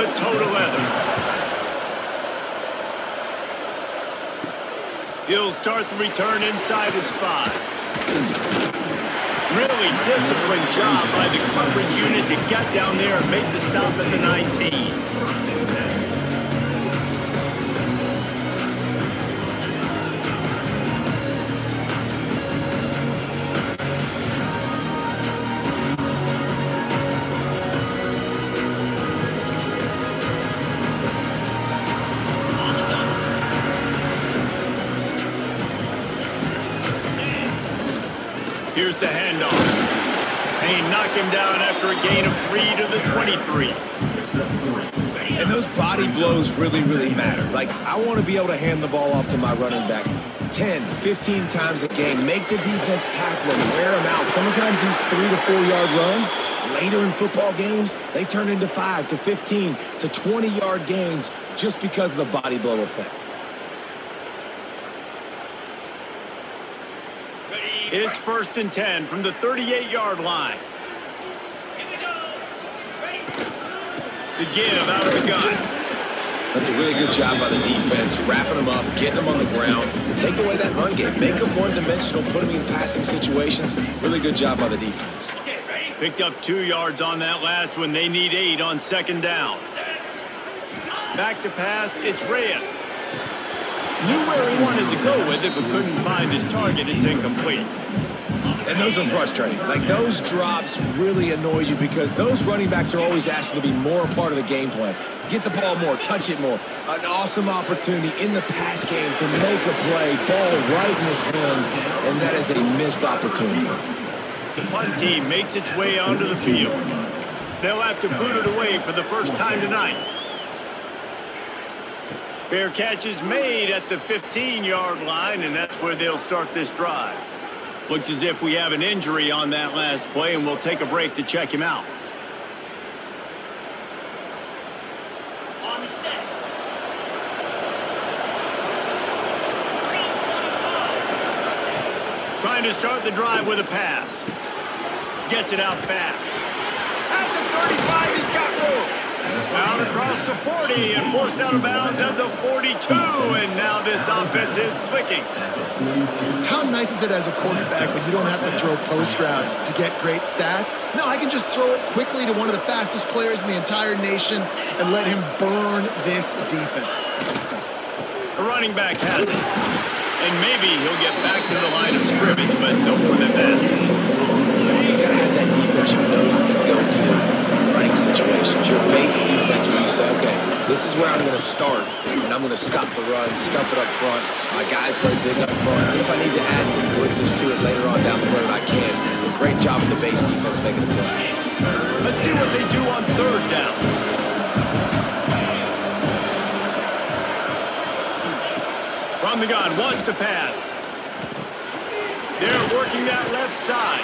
of toe to leather. He'll start the return inside his 5. Really disciplined job by the coverage unit to get down there and make the stop at the 19. Here's the handoff. Payne knocked him down after a gain of 3 to the 23. And those body blows really, really matter. Like, I want to be able to hand the ball off to my running back 10, 15 times a game. Make the defense tackle him, wear him out. Sometimes these 3 to 4 yard runs, later in football games, they turn into 5 to 15 to 20 yard gains just because of the body blow effect. It's 1st and 10 from the 38-yard line. The give out of the gun. That's a really good job by the defense, wrapping them up, getting them on the ground, take away that run game, make them one-dimensional, put them in passing situations. Really good job by the defense. Picked up 2 yards on that last one. They need 8 on 2nd down. Back to pass, it's Reyes. Knew where he wanted to go with it, but couldn't find his target. It's incomplete. And those are frustrating. Like, those drops really annoy you because those running backs are always asked to be more a part of the game plan. Get the ball more, touch it more. An awesome opportunity in the pass game to make a play, ball right in his hands, and that is a missed opportunity. The punt team makes its way onto the field. They'll have to boot it away for the first time tonight. Fair catch is made at the 15-yard line, and that's where they'll start this drive. Looks as if we have an injury on that last play, and we'll take a break to check him out. On the set. Trying to start the drive with a pass. Gets it out fast. At the 35, he's got room. Out across the 40 and forced out of bounds at the 42, and now this offense is clicking. How nice is it as a quarterback when you don't have to throw post routes to get great stats? No, I can just throw it quickly to one of the fastest players in the entire nation and let him burn this defense. The running back has it, and maybe he'll get back to the line of scrimmage, but no more than that. You gotta have that defense you know you can go to. Running situations, your base defense where you say, okay, this is where I'm going to start, and I'm going to stop the run, stuff it up front. My guys play big up front. And if I need to add some blitzes to it later on down the road, I can. A great job with the base defense making a play. Let's see what they do on 3rd down. From the gun, wants to pass. They're working that left side.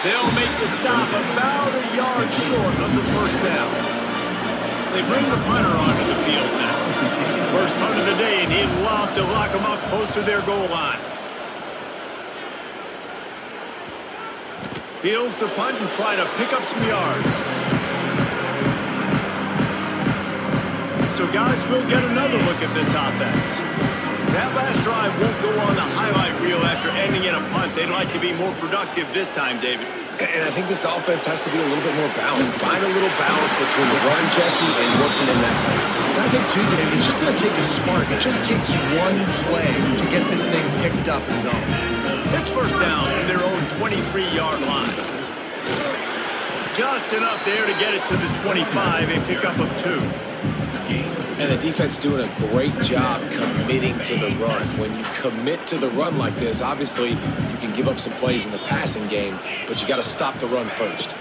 They'll make the stop about a yard short of the 1st down. They bring the punter onto the field now. First punt of the day, and he'd love to lock them up close to their goal line. Fields the punt and try to pick up some yards. So guys, we'll get another look at this offense. That last drive won't go on the highlight reel after ending in a punt. They'd like to be more productive this time, David. And I think this offense has to be a little bit more balanced. Find a little balance between the run, Jesse, and working in that pass. I think, too, David, it's just going to take a spark. It just takes one play to get this thing picked up and going. It's 1st down from their own 23-yard line. Just enough there to get it to the 25, a pickup of 2. And the defense doing a great job committing to the run. When you commit to the run like this, obviously you can give up some plays in the passing game, but you got to stop the run first.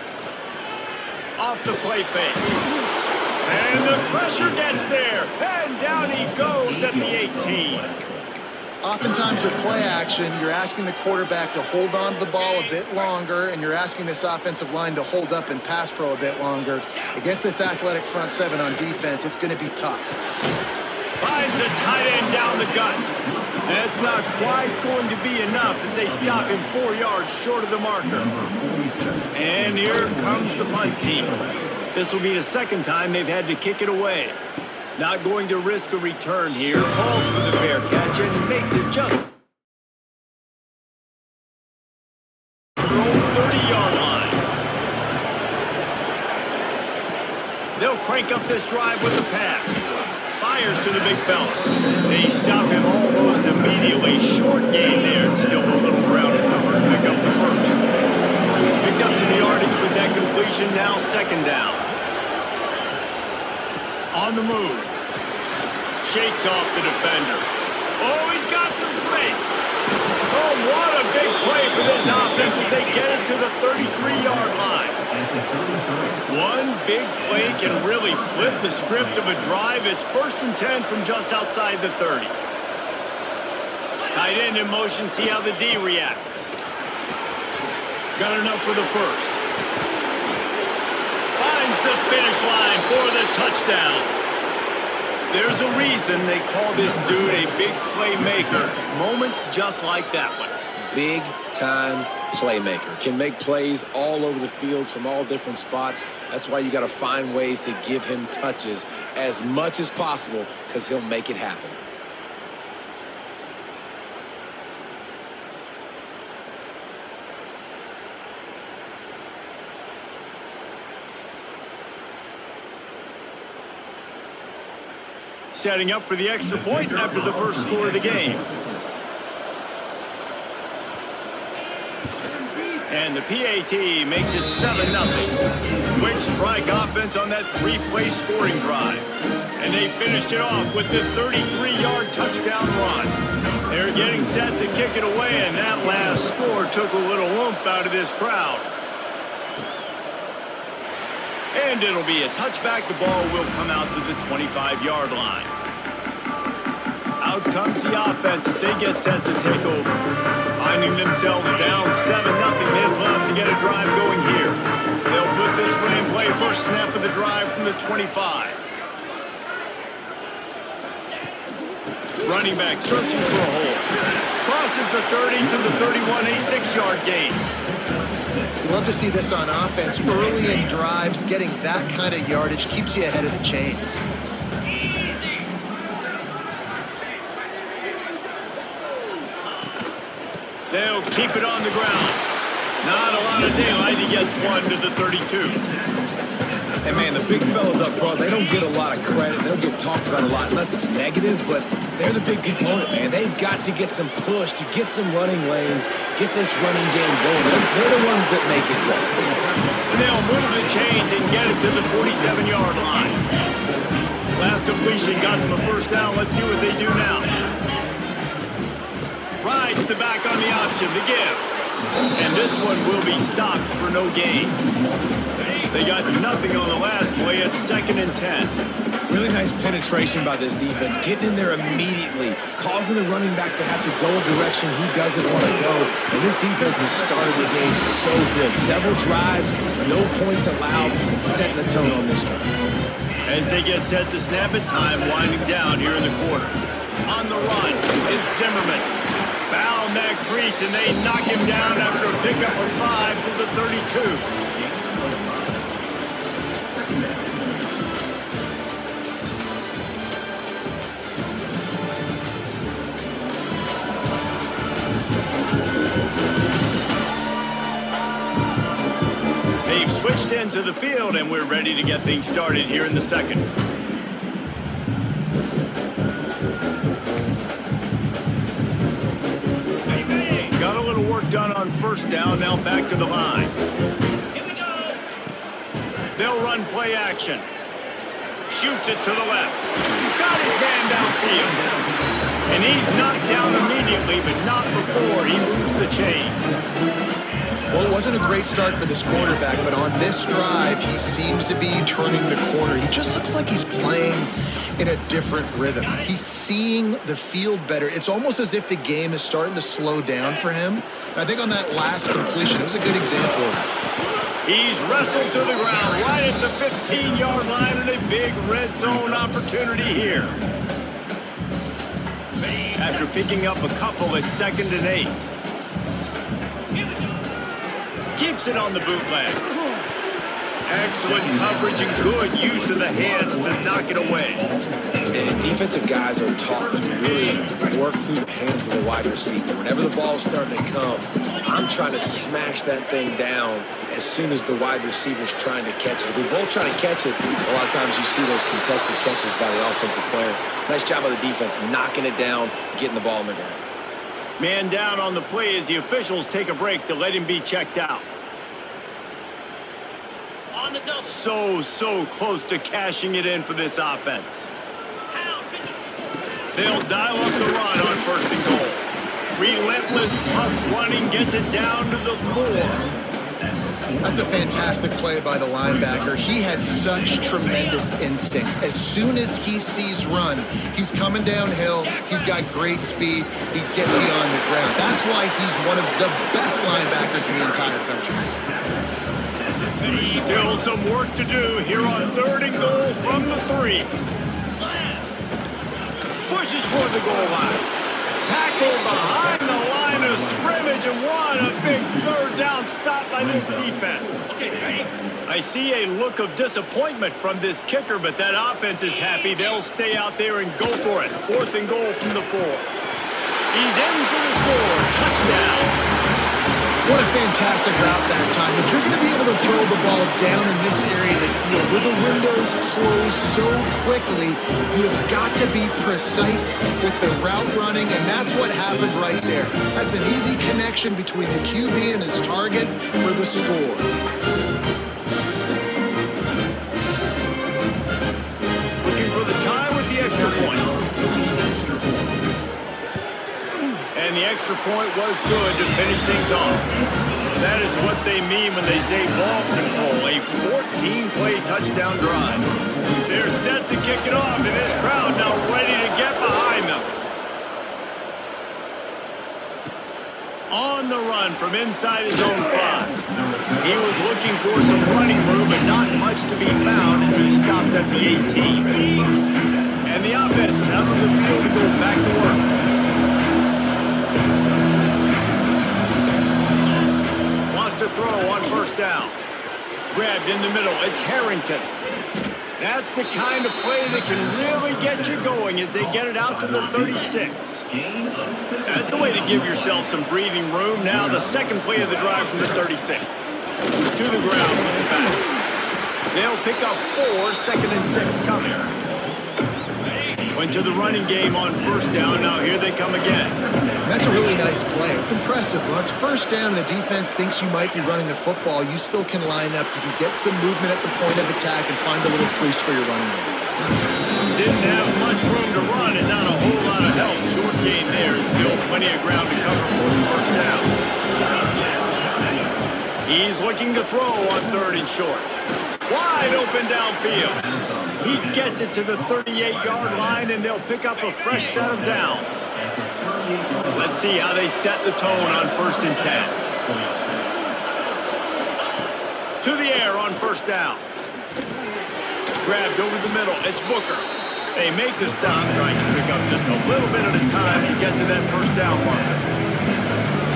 Off the play fake. And the pressure gets there. And down he goes at the 18. Oftentimes with play action, you're asking the quarterback to hold on to the ball a bit longer, and you're asking this offensive line to hold up in pass pro a bit longer. Against this athletic front 7 on defense, it's going to be tough. Finds a tight end down the gut. That's not quite going to be enough as they stop him 4 yards short of the marker. And here comes the punt team. This will be the second time they've had to kick it away. Not going to risk a return here. Calls for the fair catch and makes it just their own 30-yard line. They'll crank up this drive with a pass. Fires to the big fella. They stop him almost immediately. Short gain there and still a little ground to cover to pick up the first. Picked up some yardage with that completion. Now second down. On the move. Shakes off the defender. Oh, he's got some space. Oh, what a big play for this offense as they get it to the 33-yard line. One big play can really flip the script of a drive. It's 1st and 10 from just outside the 30. Tight end in motion, see how the D reacts. Got enough for the first. Finds the finish line for the touchdown. There's a reason they call this dude a big playmaker. Moments just like that one. Big-time playmaker. Can make plays all over the field from all different spots. That's why you got to find ways to give him touches as much as possible because he'll make it happen. Setting up for the extra point after the first score of the game. And the PAT makes it 7-0. Quick strike offense on that 3-play scoring drive. And they finished it off with the 33-yard touchdown run. They're getting set to kick it away, and that last score took a little oomph out of this crowd. And it'll be a touchback. The ball will come out to the 25-yard line. Out comes the offense as they get set to take over. Finding themselves down 7-0. They'd love to get a drive going here. They'll put this one in play. First snap of the drive from the 25. Running back searching for a hole. Crosses the 30 to the 31, a 6-yard gain. Love to see this on offense. Early in drives, getting that kind of yardage keeps you ahead of the chains. They'll keep it on the ground. Not a lot of daylight. He gets one to the 32. And, man, the big fellas up front, they don't get a lot of credit. They don't get talked about a lot unless it's negative, but they're the big component, man. They've got to get some push, to get some running lanes, get this running game going. They're the ones that make it go. And they'll move the chains and get it to the 47-yard line. Last completion got them a first down. Let's see what they do now. Rides the back on the option, the give. And this one will be stopped for no gain. They got nothing on the last play. It's 2nd and 10. Really nice penetration by this defense, getting in there immediately, causing the running back to have to go a direction he doesn't want to go. And this defense has started the game so good. Several drives, no points allowed, and setting the tone on this drive. As they get set to snap it, time winding down here in the quarter. On the run, it's Zimmerman. Found that crease, and they knock him down after a pickup of 5 to the 32. They've switched ends of the field, and we're ready to get things started here in the second. Got a little work done on first down, now back to the line. They'll run play action. Shoots it to the left. Got his man downfield. And he's knocked down immediately, but not before he moves the chains. Well, it wasn't a great start for this quarterback, but on this drive, he seems to be turning the corner. He just looks like he's playing in a different rhythm. He's seeing the field better. It's almost as if the game is starting to slow down for him. I think on that last completion, it was a good example of that. He's wrestled to the ground right at the 15-yard line and a big red zone opportunity here. After picking up a couple at 2nd and 8. Keeps it on the bootleg. Excellent coverage and good use of the hands to knock it away. And defensive guys are taught to really work through the hands of the wide receiver. Whenever the ball's starting to come, I'm trying to smash that thing down as soon as the wide receiver's trying to catch it. If we both try to catch it, a lot of times you see those contested catches by the offensive player. Nice job by the defense, knocking it down, getting the ball in the ground. Man down on the play as the officials take a break to let him be checked out. So close to cashing it in for this offense. They'll dial up the run on 1st and goal. Relentless, tough running gets it down to the 4. That's a fantastic play by the linebacker. He has such tremendous instincts. As soon as he sees run, he's coming downhill. He's got great speed. He gets you on the ground. That's why he's one of the best linebackers in the entire country. Still some work to do here on 3rd and goal from the 3. Pushes for the goal line. Tackled behind the line of scrimmage, and what a big 3rd down stop by this defense. I see a look of disappointment from this kicker, but that offense is happy. They'll stay out there and go for it. 4th and goal from the 4. He's in for the score. Touchdown. What a fantastic route that time. If you're going to be able to throw the ball down in this area of the field where the windows close so quickly, you have got to be precise with the route running, and that's what happened right there. That's an easy connection between the QB and his target for the score. Looking for the tie with the extra point. And the extra point was good to finish things off. That is what they mean when they say ball control, a 14-play touchdown drive. They're set to kick it off, and this crowd now ready to get behind them. On the run from inside his own 5. He was looking for some running room, but not much to be found as he stopped at the 18. And the offense out on the field to go back to work. To throw on 1st down. Grabbed in the middle. It's Harrington. That's the kind of play that can really get you going as they get it out to the 36. That's the way to give yourself some breathing room. Now the second play of the drive from the 36. To the ground with the back. They'll pick up 4, 2nd and 6 coming. Went to the running game on 1st down. Now here they come again. That's a really nice play. It's impressive. Once 1st down, the defense thinks you might be running the football. You still can line up. You can get some movement at the point of attack and find a little crease for your running game. Didn't have much room to run and not a whole lot of help. Short gain there. Still plenty of ground to cover for the 1st down. He's looking to throw on 3rd and short. Wide open downfield. He gets it to the 38-yard line, and they'll pick up a fresh set of downs. Let's see how they set the tone on 1st and 10. To the air on 1st down. Grabbed over the middle. It's Booker. They make the stop, trying to pick up just a little bit at a time to get to that 1st down marker.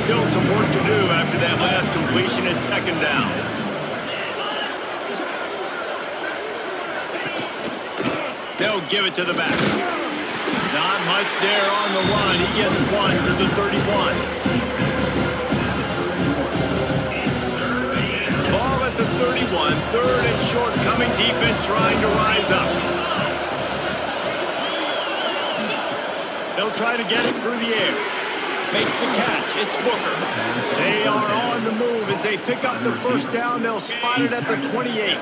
Still some work to do after that last completion at 2nd down. They'll give it to the back. Not much there on the run. He gets 1 to the 31. Ball at the 31. 3rd and short coming. Defense trying to rise up. They'll try to get it through the air. Makes the catch. It's Booker. They are on the move as they pick up the 1st down. They'll spot it at the 28.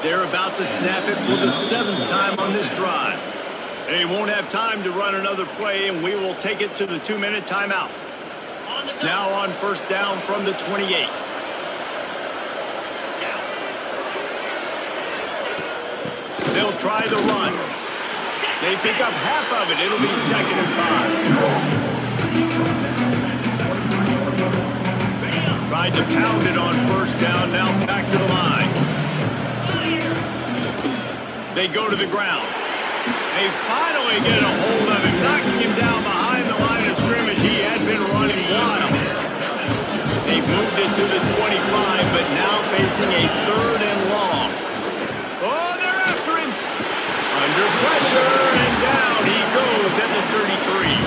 They're about to snap it for the 7th time on this drive. They won't have time to run another play, and we will take it to the 2-minute timeout. Now on 1st down from the 28. They'll try the run. They pick up half of it. It'll be 2nd and 5. Tried to pound it on 1st down. Now back to the line. They go to the ground. They finally get a hold of him, knocking him down behind the line of scrimmage. He had been running wild. They've moved it to the 25, but now facing a 3rd and long. Oh, they're after him. Under pressure, and down he goes at the 33.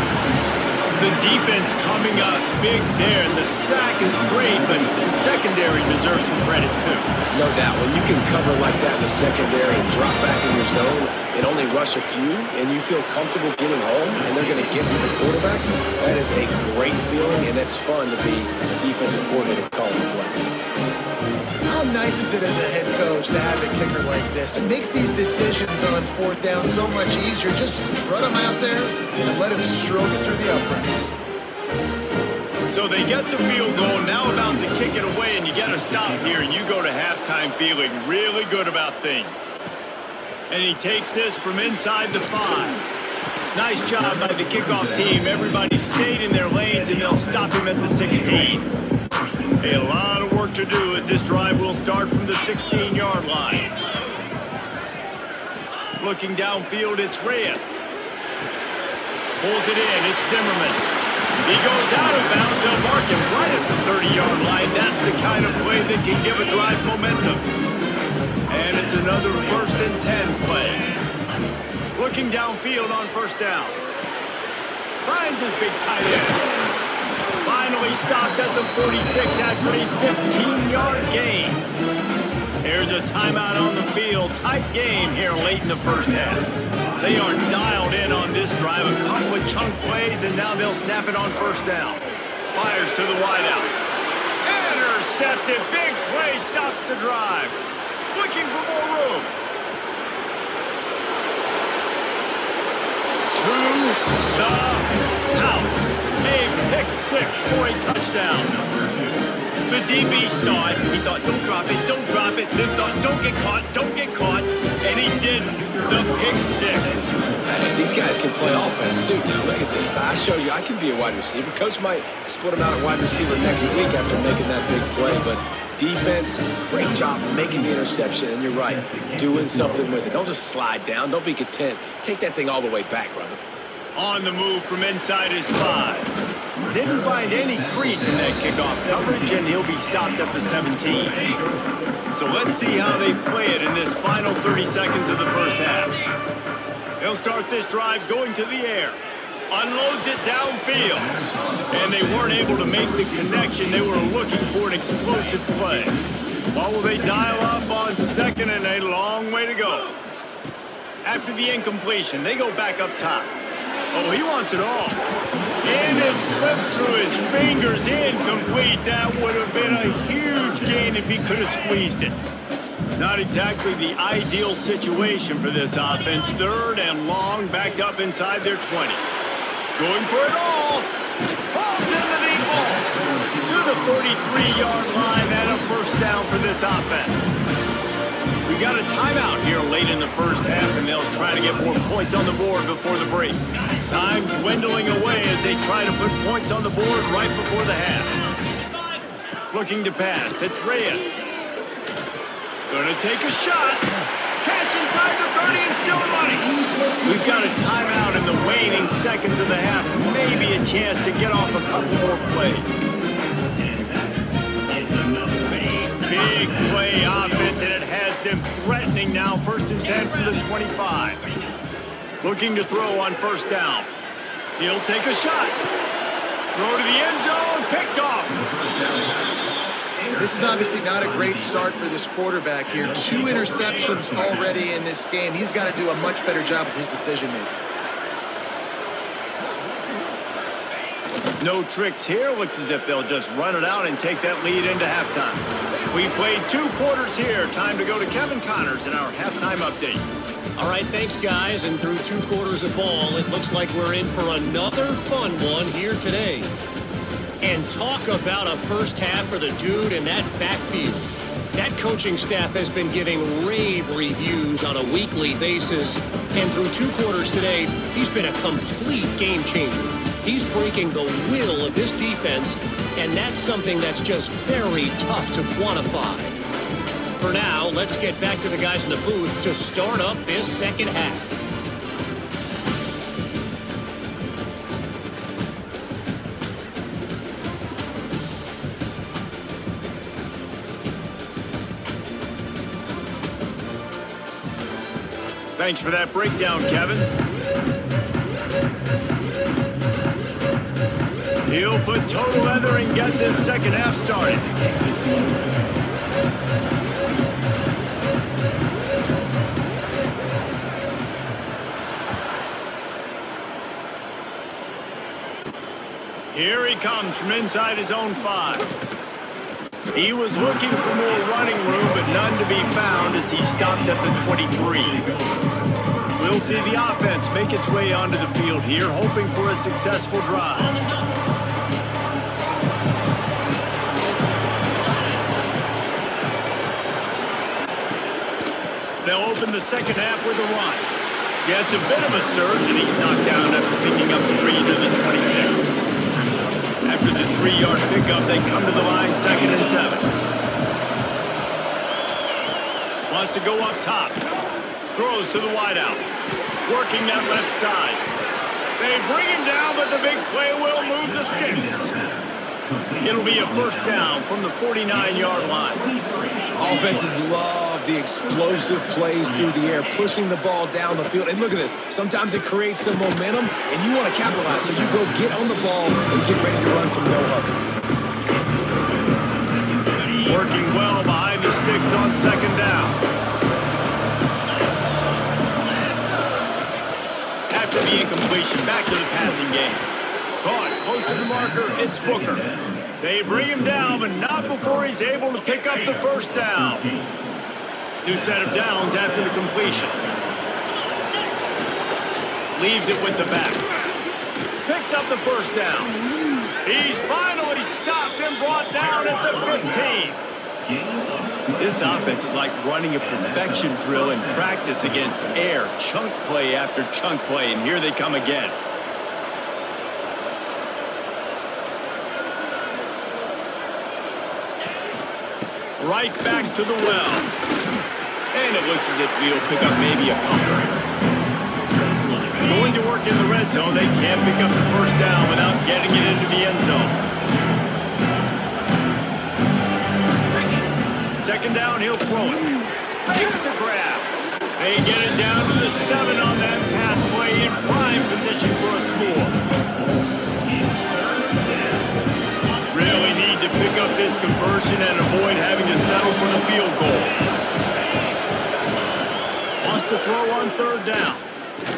The defense coming up big there, and the sack is great, but the secondary deserves some credit too. No doubt. When you can cover like that in the secondary and drop back in your zone and only rush a few, and you feel comfortable getting home, and they're going to get to the quarterback, that is a great feeling, and it's fun to be a defensive coordinator calling the plays. How nice is it as a head coach to have a kicker like this? It makes these decisions on 4th down so much easier. Just strut him out there and let him stroke it through the uprights. So they get the field goal, now about to kick it away, and you got to stop here, and you go to halftime feeling really good about things. And he takes this from inside the 5. Nice job by the kickoff team. Everybody stayed in their lanes, and they'll stop him at the 16. A lot of work to do as this drive will start from the 16-yard line. Looking downfield, it's Reyes. Pulls it in, it's Zimmerman. He goes out of bounds, they'll mark him right at the 30-yard line. That's the kind of play that can give a drive momentum. And it's another 1st and 10 play. Looking downfield on 1st down. Finds his big tight end. Finally stopped at the 46 after a 15-yard gain. There's a timeout on the field. Tight game here late in the 1st half. They are dialed in on this drive. A couple of chunk plays, and now they'll snap it on 1st down. Fires to the wideout. Intercepted. Big play stops the drive. Looking for more room. To the house. A pick 6 for a touchdown. The DB saw it. He thought, don't drop it, don't drop it. Then thought, don't get caught, don't get caught. And he didn't. The pick 6. Hey, these guys can play offense, too. Now, look at this. I showed you I can be a wide receiver. Coach might split him out at wide receiver next week after making that big play. But defense, great job making the interception. And you're right, doing something with it. Don't just slide down. Don't be content. Take that thing all the way back, brother. On the move from inside his 5. Didn't find any crease in that kickoff coverage, and he'll be stopped at the 17. So let's see how they play it in this final 30 seconds of the 1st half. They'll start this drive going to the air. Unloads it downfield. And they weren't able to make the connection. They were looking for an explosive play. What will they dial up on 2nd and a long way to go? After the incompletion, they go back up top. Oh, he wants it all. And it slips through his fingers, incomplete. That would have been a huge gain if he could have squeezed it. Not exactly the ideal situation for this offense. 3rd and long, backed up inside their 20. Going for it all. Balls in the deep ball. To the 43-yard line, and a 1st down for this offense. We got a timeout here late in the 1st half, and they'll try to get more points on the board before the break. Time dwindling away as they try to put points on the board right before the half. Looking to pass, it's Reyes. Gonna take a shot. Catch inside the 30 and still running. We've got a timeout in the waning seconds of the half. Maybe a chance to get off a couple more plays. Big play offense, and it has them threatening now. 1st and 10 from the 25. Looking to throw on 1st down. He'll take a shot. Throw to the end zone, picked off. This is obviously not a great start for this quarterback here. 2 interceptions already in this game. He's got to do a much better job with his decision-making. No tricks here. Looks as if they'll just run it out and take that lead into halftime. We played 2 quarters here. Time to go to Kevin Connors in our halftime update. All right, thanks, guys. And through 2 quarters of ball, it looks like we're in for another fun one here today. And talk about a 1st half for the dude in that backfield. That coaching staff has been giving rave reviews on a weekly basis. And through 2 quarters today, he's been a complete game changer. He's breaking the will of this defense, and that's something that's just very tough to quantify. For now, let's get back to the guys in the booth to start up this 2nd half. Thanks for that breakdown, Kevin. He'll put total leather and get this second half started. Here he comes from inside his own 5. He was looking for more running room, but none to be found as he stopped at the 23. We'll see the offense make its way onto the field here, hoping for a successful drive. They'll open the second half with a run. Yeah, it's a bit of a surge, and he's knocked down after picking up 3 to the 26. After the 3-yard pickup, they come to the line, 2nd and 7. Wants to go up top. Throws to the wideout. Working that left side. They bring him down, but the big play will move the sticks. It'll be a first down from the 49-yard line. Offenses love the explosive plays through the air, pushing the ball down the field. And look at this. Sometimes it creates some momentum, and you want to capitalize. So you go get on the ball and get ready to run some no-huddle. Working well behind the sticks on 2nd down. After the incompletion, back to the passing game. Caught close to the marker, it's Booker. They bring him down, but not before he's able to pick up the first down. New set of downs after the completion. Leaves it with the back. Picks up the first down. He's finally stopped and brought down at the 15. This offense is like running a perfection drill in practice against air. Chunk play after chunk play, and here they come again. Right back to the well. And it looks as if he'll pick up maybe a couple. Going to work in the red zone. They can't pick up the first down without getting it into the end zone. 2nd down, he'll throw it. Fakes the grab. They get it down to the 7 on that pass play in prime position for a score. Really need to pick up this conversion and avoid having to settle for the field goal. Wants to throw on 3rd down.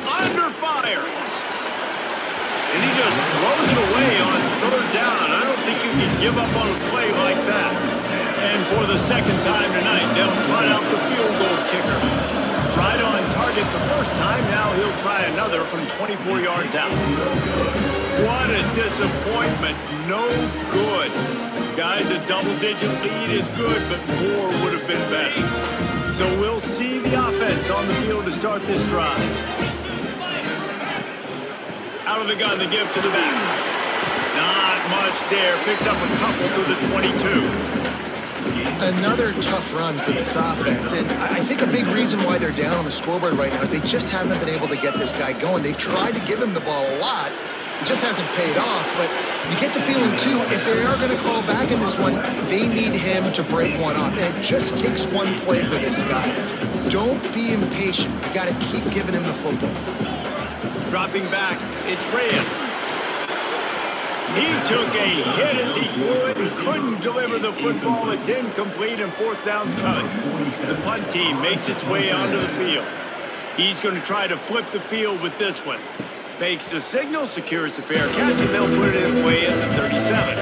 Under fire. And he just throws it away on 3rd down. I don't think you can give up on a play like that. And for the 2nd time tonight, they'll try out the field goal kicker. Right on target the first time. Now he'll try another from 24 yards out. What a disappointment. No good. Guys, a double-digit lead is good, but more would have been better. So we'll see the offense on the field to start this drive. Out of the gun, the give to the back. Not much there. Picks up a couple to the 22. Another tough run for this offense, and I think a big reason why they're down on the scoreboard right now is they just haven't been able to get this guy going. They've tried to give him the ball a lot. It just hasn't paid off, but you get the feeling, too, if they are going to call back in this one, they need him to break one off, and it just takes one play for this guy. Don't be impatient. You got to keep giving him the football. Dropping back, it's Reyes. He took a hit as he threw it and couldn't deliver the football. It's incomplete and 4th down's coming. The punt team makes its way onto the field. He's going to try to flip the field with this one. Makes the signal, secures the fair catch, and they'll put it away at the 37.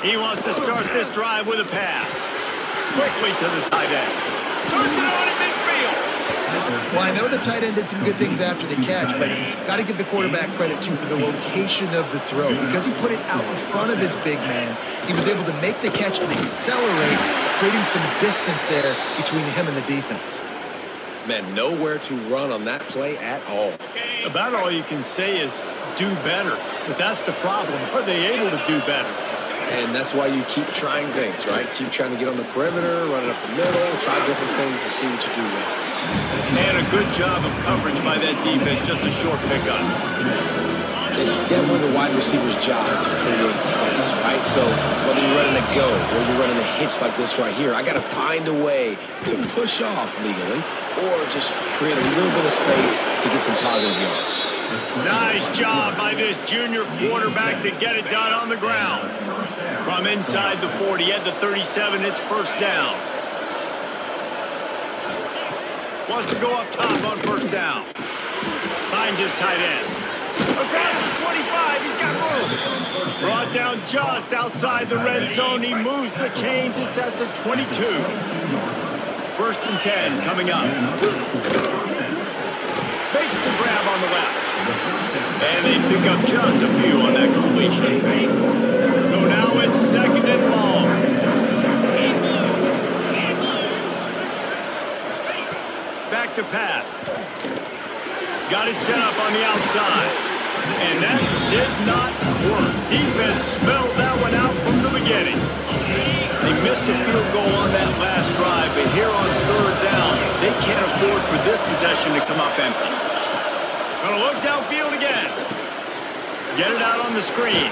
He wants to start this drive with a pass. Quickly to the tight end. Turns it on in midfield. Well, I know the tight end did some good things after the catch, but got to give the quarterback credit, too, for the location of the throw. Because he put it out in front of his big man, he was able to make the catch and accelerate, creating some distance there between him and the defense. Man, nowhere to run on that play at all. About all you can say is do better. But that's the problem. Are they able to do better? And that's why you keep trying things, right? Keep trying to get on the perimeter, run it up the middle, try different things to see what you do well. And a good job of coverage by that defense, just a short pickup. it's definitely the wide receiver's job to create space, right? So whether you're running a go or you're running a hitch like this right here, I got to find a way to push off legally or just create a little bit of space to get some positive yards. Nice job by this junior quarterback to get it done on the ground. From inside the 40 at the 37, it's first down. Wants to go up top on first down. Finds his tight end. Across the 25, he's got room. Brought down just outside the red zone. He moves the chains. It's at the 22. First and 10 coming up. Makes the grab on the left. And they pick up just a few on that completion. So now it's second and long. Back to pass. Got it set up on the outside. And that did not work. Defense smelled that one out from the beginning. They missed a field goal on that last drive, but here on third down, they can't afford for this possession to come up empty. Gonna look downfield again. Get it out on the screen.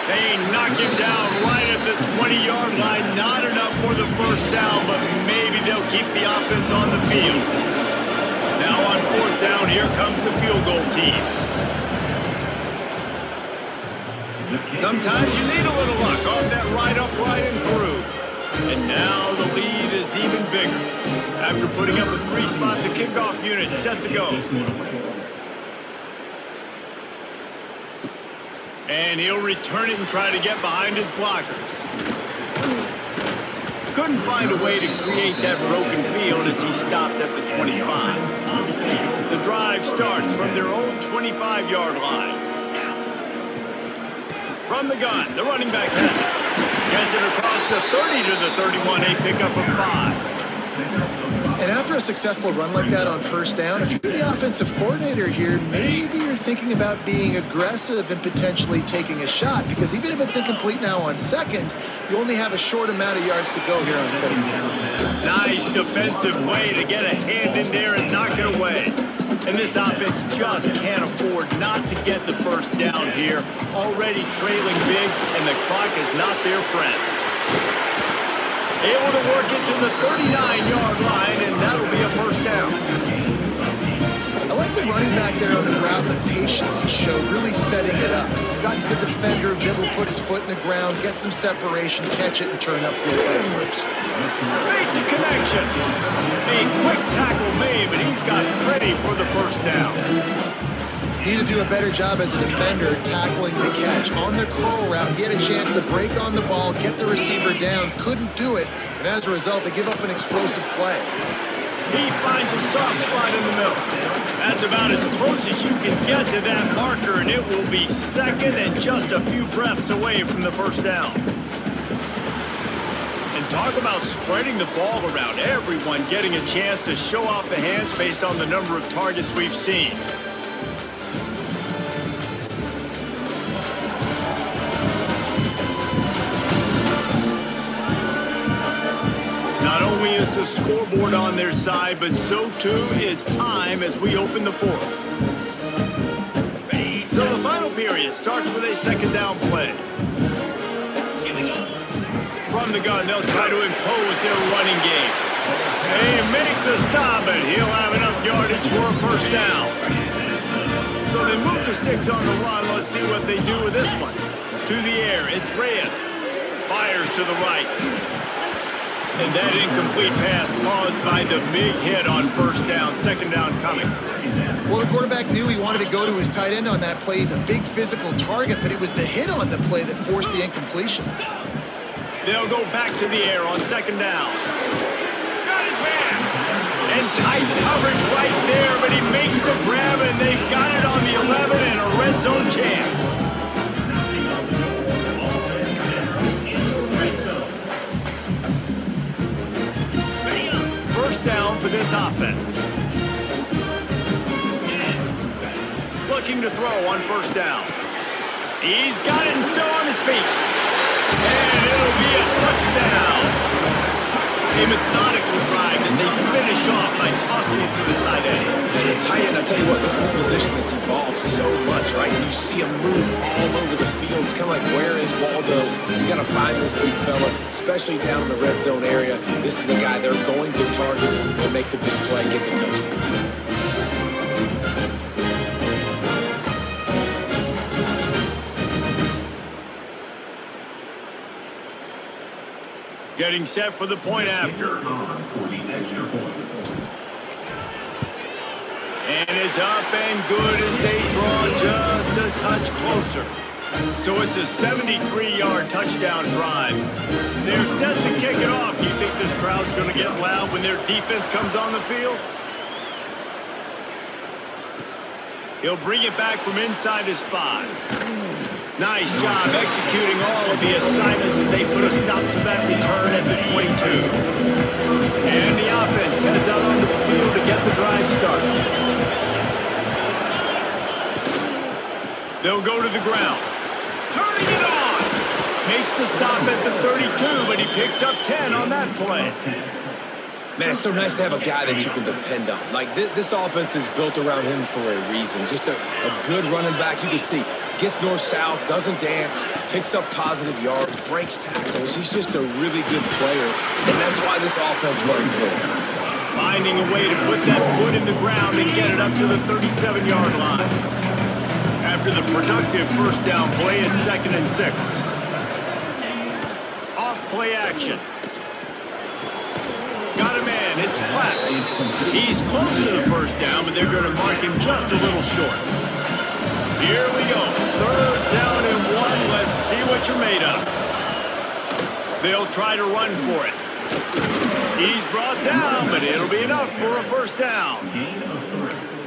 They knock him down right at the 20-yard line. Not enough for the first down, but maybe they'll keep the offense on the field. Now on fourth down, here comes the field goal team. Sometimes you need a little luck off that right upright and through. And now the lead is even bigger. After putting up a three-spot, the kickoff unit set to go. And he'll return it and try to get behind his blockers. Couldn't find a way to create that broken field as he stopped at the 25. The drive starts from their own 25-yard line. From the gun, the running back has it. Gets it across the 30 to the 31, a pickup of 5. And after a successful run like that on first down, if you're the offensive coordinator here, maybe you're thinking about being aggressive and potentially taking a shot, because even if it's incomplete now on second, you only have a short amount of yards to go here on third. Nice defensive play to get a hand in there and knock it away. And this offense just can't afford not to get the first down here. Already trailing big, and the clock is not their friend. Able to work it to the 39-yard line, and that'll be a first down. I like the running back there on the route, the patience he showed, really setting it up. Got to the defender, was able to put his foot in the ground, get some separation, catch it, and turn upfield for the first. Makes a connection. A quick tackle made, but he's got ready for the first down. Need to do a better job as a defender tackling the catch. On the curl route, he had a chance to break on the ball, get the receiver down, couldn't do it, and as a result, they give up an explosive play. He finds a soft spot in the middle. That's about as close as you can get to that marker, and it will be second and just a few breaths away from the first down. And talk about spreading the ball around. Everyone getting a chance to show off the hands based on the number of targets we've seen. Not only is the scoreboard on their side, but so too is time as we open the fourth. So the final period starts with a second down play. From the gun, they'll try to impose their running game. They make the stop, and he'll have enough yardage for a first down. So they move the sticks on the run. Let's see what they do with this one. To the air, it's Reyes. Fires to the right. And that incomplete pass caused by the big hit on first down. Second down coming. Well, the quarterback knew he wanted to go to his tight end on that play. He's a big physical target, but it was the hit on the play that forced the incompletion. They'll go back to the air on second down. Got his man. And tight coverage right there, but he makes the grab, and they've got it on the 11 and a red zone chance. First down for this offense. Looking to throw on first down. He's got it and still on his feet. And it'll be a touchdown. A methodical drive, and they finish Schomp by tossing it to the tight end. And the tight end, I'll tell you what, this is a position that's evolved so much, right? And you see him move all over the field. It's kind of like, where is Waldo? You got to find this big fella, especially down in the red zone area. This is the guy they're going to target and make the big play, get the touchdown. Getting set for the point after. And it's up and good as they draw just a touch closer. So it's a 73-yard touchdown drive. They're set to kick it off. You think this crowd's going to get loud when their defense comes on the field? He'll bring it back from inside his 5. Nice job executing all of the assignments as they put a stop to that return at the 22. And the offense heads out onto the field to get the drive started. They'll go to the ground. Turning it on! Makes the stop at the 32, but he picks up 10 on that play. Man, it's so nice to have a guy that you can depend on. Like, this offense is built around him for a reason. Just a good running back. You can see, gets north-south, doesn't dance, picks up positive yards, breaks tackles. He's just a really good player, and that's why this offense runs through him. Finding a way to put that foot in the ground and get it up to the 37-yard line. After the productive first down play, it's 2nd and 6. Off play action. Got a man, it's Platt. He's close to the first down, but they're going to mark him just a little short. Here we go, 3rd down and 1. Let's see what you're made of. They'll try to run for it. He's brought down, but it'll be enough for a first down.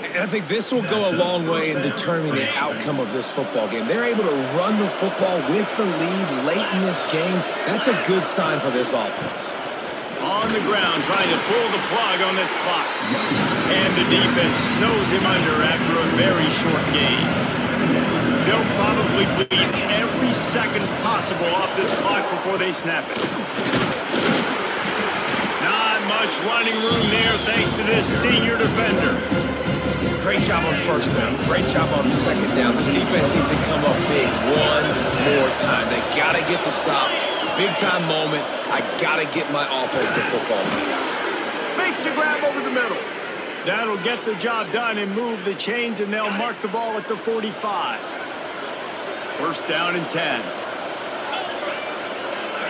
And I think this will go a long way in determining the outcome of this football game. They're able to run the football with the lead late in this game. That's a good sign for this offense. On the ground, trying to pull the plug on this clock. And the defense snows him under after a very short game. They'll probably bleed every second possible off this clock before they snap it. Not much running room there thanks to this senior defender. Great job on first down. Great job on second down. This defense needs to come up big one more time. They got to get the stop. Big time moment. I got to get my offense the football. Makes the grab over the middle. That'll get the job done and move the chains, and they'll mark the ball at the 45. First down and 10.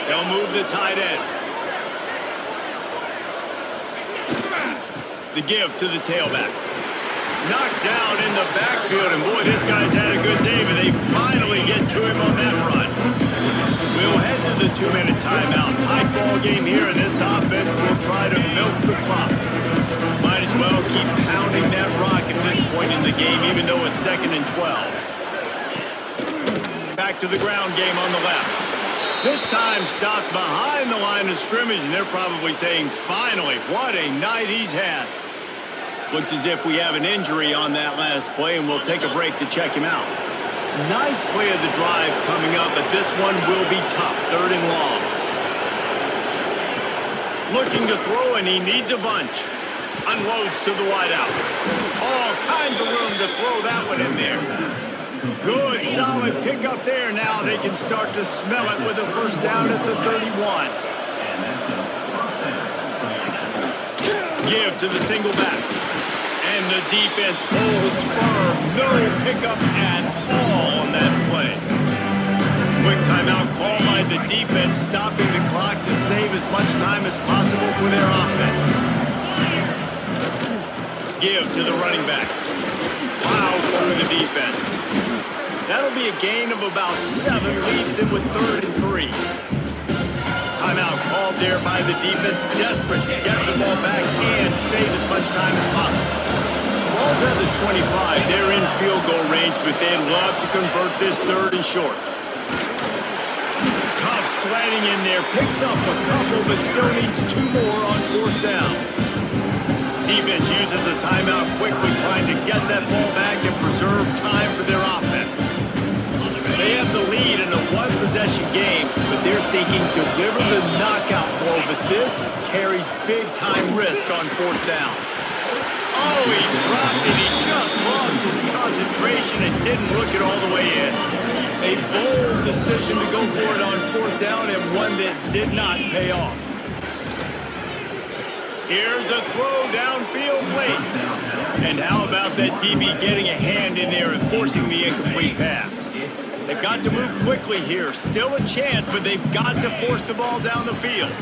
They'll move the tight end. The give to the tailback. Knocked down in the backfield, and boy, this guy's had a good day, but they finally get to him on that run. We'll head to the 2-minute timeout. Tight ball game here, and this offense will try to milk the clock. Might as well keep pounding that rock at this point in the game, even though it's 2nd and 12. Back to the ground game on the left. This time stopped behind the line of scrimmage, and they're probably saying, finally, what a night he's had. Looks as if we have an injury on that last play, and we'll take a break to check him out. 9th play of the drive coming up, but this one will be tough. 3rd and long. Looking to throw, and he needs a bunch. Unloads to the wideout. All kinds of room to throw that one in there. Good, solid pickup there. Now they can start to smell it with a first down at the 31. Give to the single back. And the defense holds firm. No pickup at all on that play. Quick timeout call by the defense, stopping the clock to save as much time as possible for their offense. Give to the running back. Plows through the defense. That'll be a gain of about 7. Leaves him with 3rd and 3. Timeout called there by the defense, desperate to get the ball back and save as much time as possible. Ball's at the 25. They're in field goal range, but they'd love to convert this 3rd and short. Tough slanting in there. Picks up a couple, but still needs 2 more on 4th down. Defense uses a timeout quickly, trying to get that ball back and preserve time for their offense. They have the lead in a 1 possession game, but they're thinking deliver the knockout blow, but this carries big-time risk on fourth down. Oh, he dropped it. He just lost his concentration and didn't look it all the way in. A bold decision to go for it on fourth down and one that did not pay off. Here's a throw downfield late. And how about that DB getting a hand in there and forcing the incomplete pass? They've got to move quickly here. Still a chance, but they've got to force the ball down the field.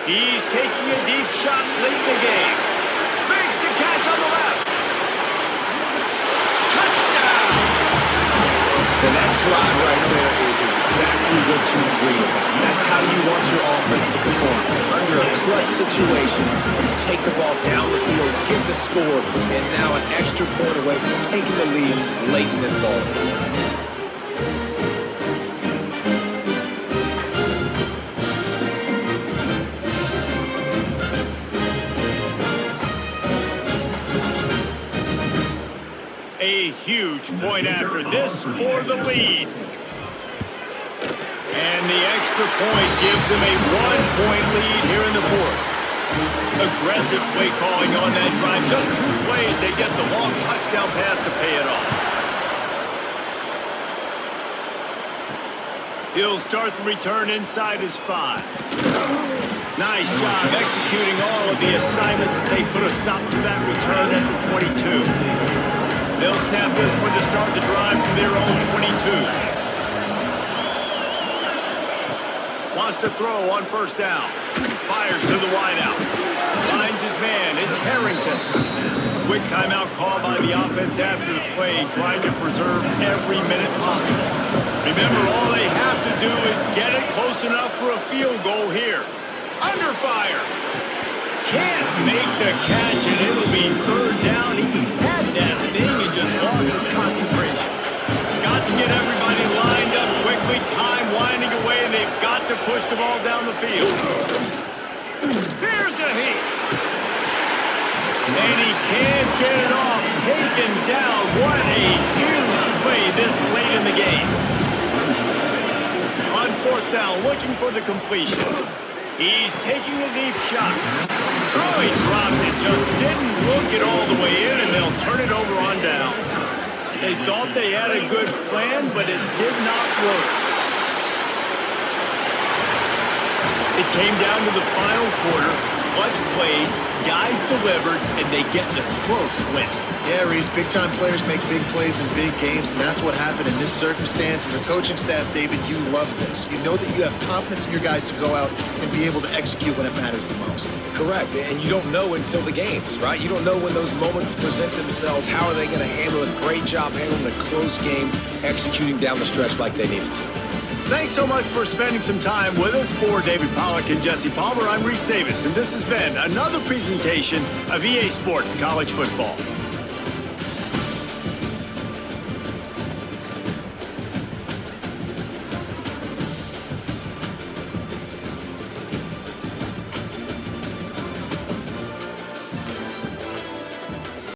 He's taking a deep shot late in the game. Makes the catch on the left. Touchdown! And that drive right there is exactly what you dream about. That's how you want your offense to perform. Under a clutch situation, take the ball down the field, get the score, and now an extra point away from taking the lead late in this ball game. A huge point after this for the lead. And the extra point gives them a 1-point lead here in the fourth. Aggressive play calling on that drive. Just 2 plays, they get the long touchdown pass to pay it off. He'll start the return inside his 5. Nice job executing all of the assignments as they put a stop to that return at the 22. They'll snap this one to start the drive from their own 22. Wants to throw on first down. Fires to the wideout. Finds his man. It's Harrington. Quick timeout call by the offense after the play, trying to preserve every minute possible. Remember, all they have to do is get it close enough for a field goal here. Under fire. Can't make the catch, and it'll be third down. He had that thing and just lost his concentration. Got to get everybody lined up quickly. Time winding away, and they've got to push the ball down the field. Here's a hit. And he can't get it off. Taken down. What a huge play this late in the game. On fourth down, looking for the completion. He's taking a deep shot. Oh, he dropped it. Just didn't look it all the way in, and they'll turn it over on downs. They thought they had a good plan, but it did not work. It came down to the final quarter. Clutch plays, guys delivered, and they get the close win. Yeah, Reese, big-time players make big plays in big games, and that's what happened in this circumstance. As a coaching staff, David, you love this. You know that you have confidence in your guys to go out and be able to execute when it matters the most. Correct, and you don't know until the games, right? You don't know when those moments present themselves. How are they going to handle it? Great job handling a close game, executing down the stretch like they needed to. Thanks so much for spending some time with us. For David Pollack and Jesse Palmer, I'm Reese Davis, and this has been another presentation of EA Sports College Football.